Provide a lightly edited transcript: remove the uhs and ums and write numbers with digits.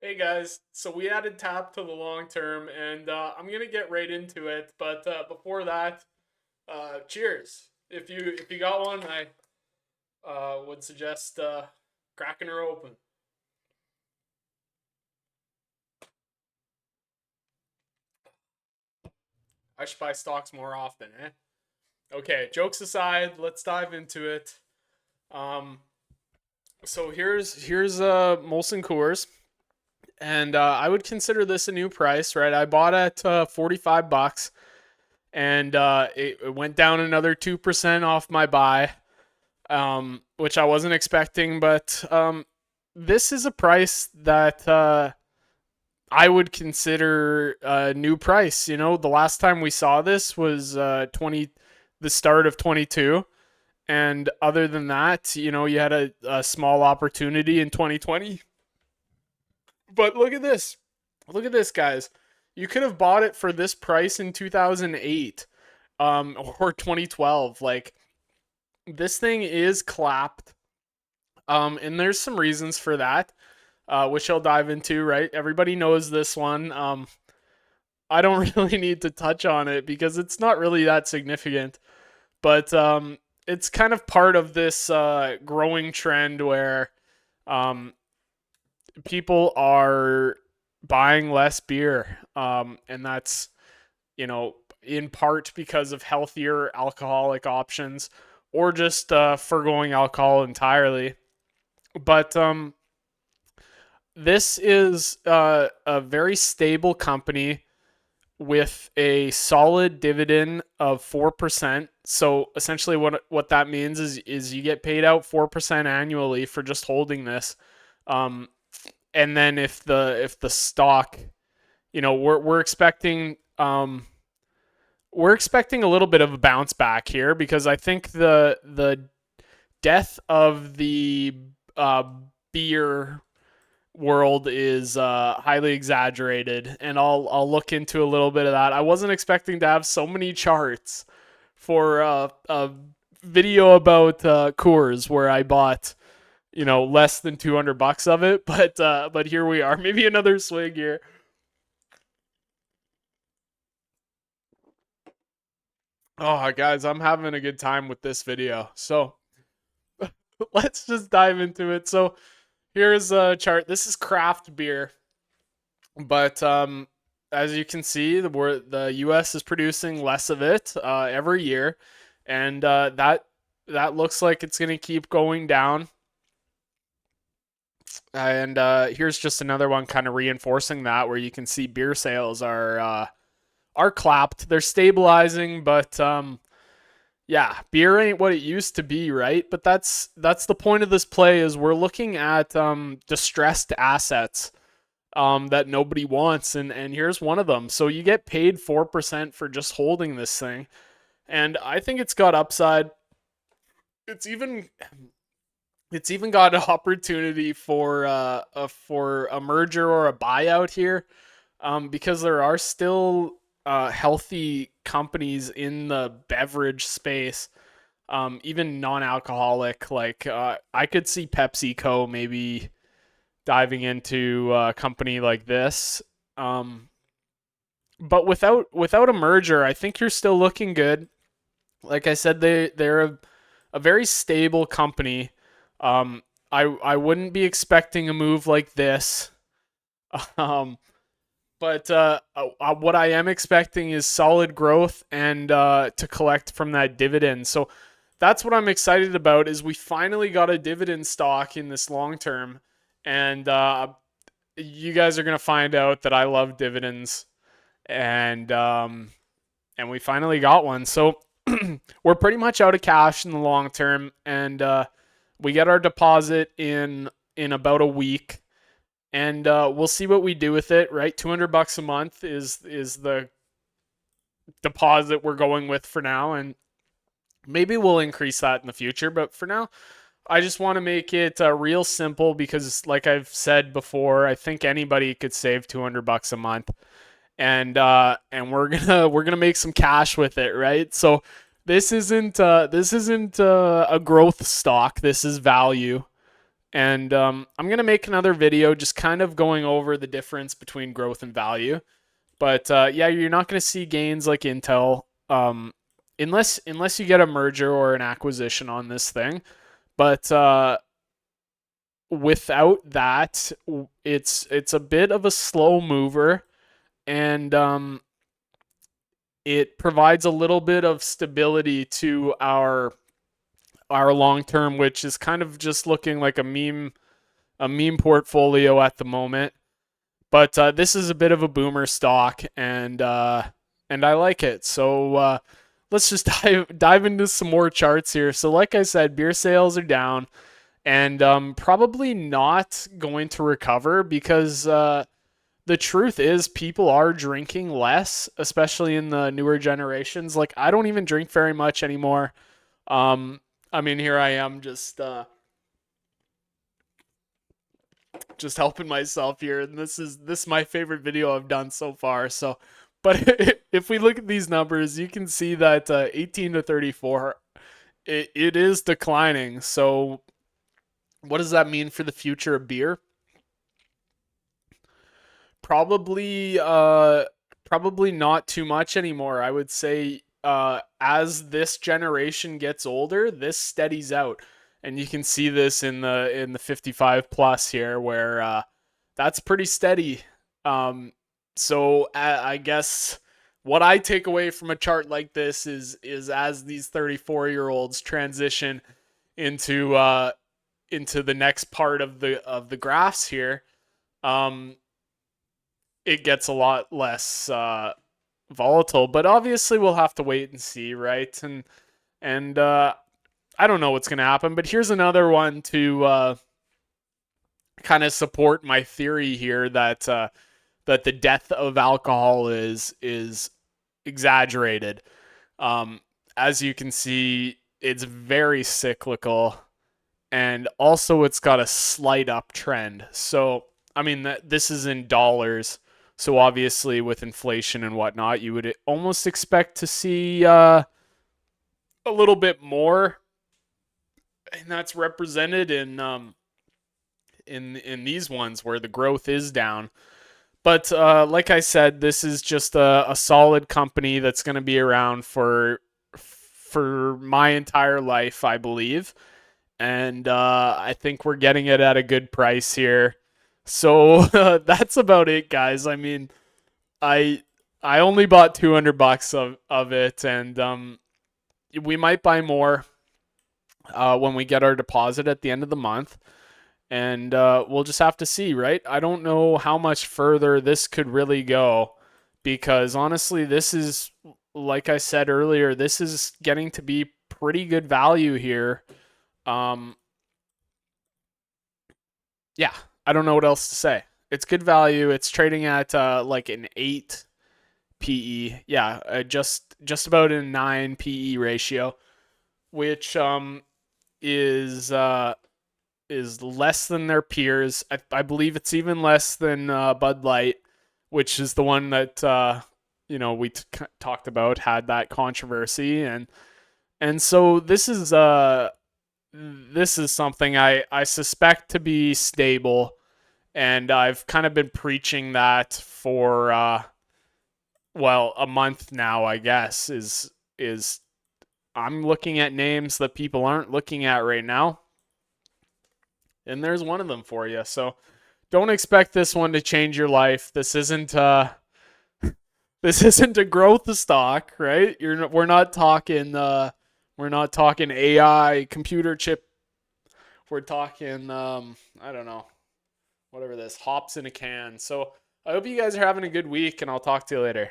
Hey guys, so we added tap to the long term, and I'm gonna get right into it. But before that, cheers. If you got one, I would suggest cracking her open. I should buy stocks more often, eh? Okay, jokes aside, let's dive into it. Um, so here's Molson Coors, and I would consider this a new price, right? I bought at $45. And it went down another 2% off my buy, which I wasn't expecting. But this is a price that I would consider a new price. You know, the last time we saw this was the start of 22. And other than that, you know, you had a small opportunity in 2020. But look at this. Look at this, guys. You could have bought it for this price in 2008 or 2012. Like, this thing is clapped. And there's some reasons for that, which I'll dive into, right? Everybody knows this one. I don't really need to touch on it because it's not really that significant. But it's kind of part of this growing trend where um, people are buying less beer. And that's, you know, in part because of healthier alcoholic options or just foregoing alcohol entirely. But this is a very stable company with a solid dividend of 4%. So essentially what that means is you get paid out 4% annually for just holding this. Um, and then if the stock, you know, we're expecting a little bit of a bounce back here because I think the death of the uh, beer world is highly exaggerated, and I'll look into a little bit of that. I wasn't expecting to have so many charts for a video about Coors where I bought, you know, less than $200 of it, but here we are. Maybe another swig here. Oh, guys, I'm having a good time with this video. So let's just dive into it. So here's a chart. This is craft beer, but as you can see, the U.S. is producing less of it every year, and that looks like it's going to keep going down. And here's just another one, kind of reinforcing that, where you can see beer sales are clapped. They're stabilizing, but yeah, beer ain't what it used to be, right? But that's the point of this play is we're looking at distressed assets that nobody wants, and here's one of them. So you get paid 4% for just holding this thing, and I think it's got upside. It's even it's even got an opportunity for a merger or a buyout here, because there are still healthy companies in the beverage space, even non-alcoholic. Like I could see PepsiCo maybe diving into a company like this. Um, but without a merger, I think you're still looking good. Like I said, they're a very stable company. I wouldn't be expecting a move like this. Um, but what I am expecting is solid growth and to collect from that dividend. So that's what I'm excited about. Is we finally got a dividend stock in this long term, and you guys are gonna find out that I love dividends, and and we finally got one. So we're pretty much out of cash in the long term, and we get our deposit in about a week, and we'll see what we do with it. Right, $200 a month is the deposit we're going with for now, and maybe we'll increase that in the future. But for now, I just want to make it real simple because, like I've said before, I think anybody could save $200 a month, and we're gonna make some cash with it, right? So this isn't a growth stock. This is value. And I'm going to make another video just kind of going over the difference between growth and value. But yeah, you're not going to see gains like Intel, unless you get a merger or an acquisition on this thing. But without that, it's a bit of a slow mover, and it provides a little bit of stability to our long term, which is kind of just looking like a meme portfolio at the moment. But this is a bit of a boomer stock, and I like it. So let's just dive into some more charts here. So like I said, beer sales are down, and probably not going to recover because the truth is people are drinking less, especially in the newer generations. Like I don't even drink very much anymore. Um, I mean, here I am just helping myself here, and this is my favorite video I've done so far. So, but if we look at these numbers, you can see that 18 to 34, it is declining. So, what does that mean for the future of beer? Probably probably not too much anymore. I would say as this generation gets older, this steadies out. And you can see this in the 55 plus here where that's pretty steady. So I guess what I take away from a chart like this is as these 34-year-olds transition into into the next part of the graphs here, um, it gets a lot less volatile. But obviously, we'll have to wait and see, right? And I don't know what's gonna happen. But here's another one to kind of support my theory here that the death of alcohol is exaggerated. Um, as you can see, it's very cyclical, and also it's got a slight uptrend. So I mean this is in dollars. So obviously with inflation and whatnot, you would almost expect to see a little bit more, and that's represented in these ones where the growth is down. But like I said, this is just a solid company that's going to be around for my entire life, I believe. And I think we're getting it at a good price here. So that's about it, guys. I mean, I I only bought $200 of it, and we might buy more when we get our deposit at the end of the month, and we'll just have to see, right? I don't know how much further this could really go, because honestly, this is, like I said earlier, this is getting to be pretty good value here. Um, yeah, I don't know what else to say. It's good value. It's trading at like an 8 PE. Yeah, just about a 9 PE ratio, which is less than their peers. I believe it's even less than Bud Light, which is the one that we talked about, had that controversy. And so this is something I suspect to be stable, and I've kind of been preaching that for well, a month now, I guess. Is I'm looking at names that people aren't looking at right now, and there's one of them for you. So don't expect this one to change your life. This isn't a growth stock, right? We're not talking AI computer chip. We're talking I don't know, whatever this hops in a can. So I hope you guys are having a good week, and I'll talk to you later.